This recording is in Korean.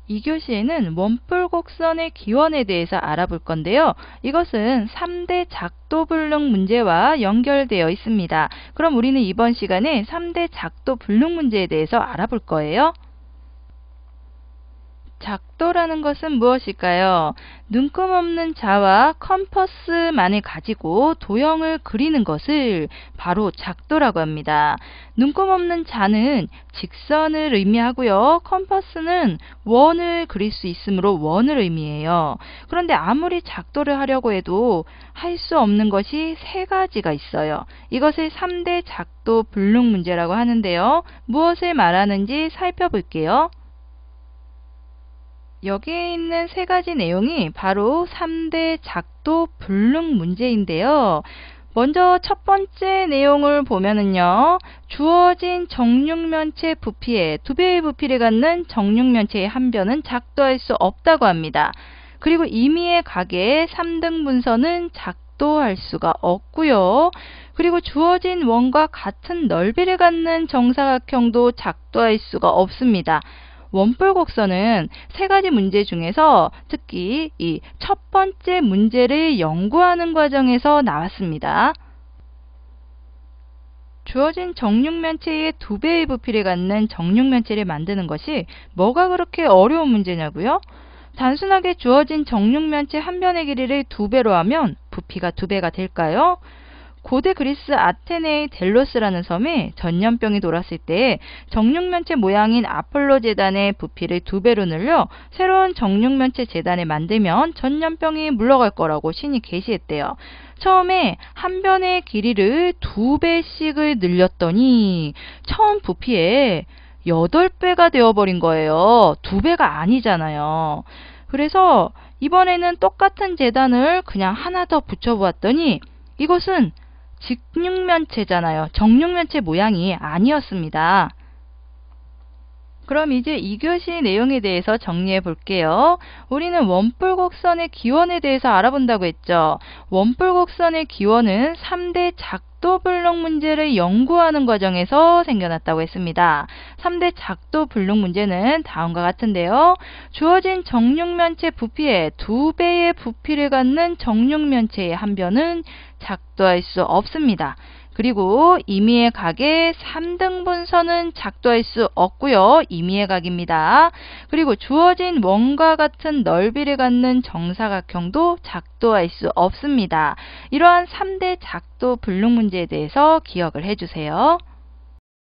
2교시에는 원뿔곡선의 기원에 대해서 알아볼 건데요. 이것은 3대 작도불능 문제와 연결되어 있습니다. 그럼 우리는 이번 시간에 3대 작도불능 문제에 대해서 알아볼 거예요. 작도라는 것은 무엇일까요? 눈금 없는 자와 컴퍼스만을 가지고 도형을 그리는 것을 바로 작도라고 합니다. 눈금 없는 자는 직선을 의미하고요. 컴퍼스는 원을 그릴 수 있으므로 원을 의미해요. 그런데 아무리 작도를 하려고 해도 할 수 없는 것이 세 가지가 있어요. 이것을 3대 작도 불능 문제라고 하는데요. 무엇을 말하는지 살펴볼게요. 여기에 있는 세 가지 내용이 바로 3대 작도 불능 문제인데요. 먼저 첫 번째 내용을 보면은요. 주어진 정육면체 부피의 2배의 부피를 갖는 정육면체의 한 변은 작도할 수 없다고 합니다. 그리고 임의의 각의 3등분선은 작도할 수가 없고요. 그리고 주어진 원과 같은 넓이를 갖는 정사각형도 작도할 수가 없습니다. 원뿔곡선은 세 가지 문제 중에서 특히 이 첫 번째 문제를 연구하는 과정에서 나왔습니다. 주어진 정육면체의 2배의 부피를 갖는 정육면체를 만드는 것이 뭐가 그렇게 어려운 문제냐고요? 단순하게 주어진 정육면체 한 변의 길이를 2배로 하면 부피가 2배가 될까요? 고대 그리스 아테네의 델로스라는 섬에 전염병이 돌았을 때 정육면체 모양인 아폴로 제단의 부피를 2배로 늘려 새로운 정육면체 제단을 만들면 전염병이 물러갈 거라고 신이 계시했대요. 처음에 한 변의 길이를 2배씩을 늘렸더니 처음 부피에 8배가 되어버린 거예요. 2배가 아니잖아요. 그래서 이번에는 똑같은 제단을 그냥 하나 더 붙여보았더니 이것은 직육면체잖아요. 정육면체 모양이 아니었습니다. 그럼 이제 2교시 내용에 대해서 정리해 볼게요. 우리는 원뿔곡선의 기원에 대해서 알아본다고 했죠. 원뿔곡선의 기원은 3대 작도불능 문제를 연구하는 과정에서 생겨났다고 했습니다. 3대 작도불능 문제는 다음과 같은데요. 주어진 정육면체 부피의 2배의 부피를 갖는 정육면체의 한 변은 작도할 수 없습니다. 그리고 임의의 각의 3등분선은 작도할 수 없고요. 임의의 각입니다. 그리고 주어진 원과 같은 넓이를 갖는 정사각형도 작도할 수 없습니다. 이러한 3대 작도 불능 문제에 대해서 기억을 해주세요.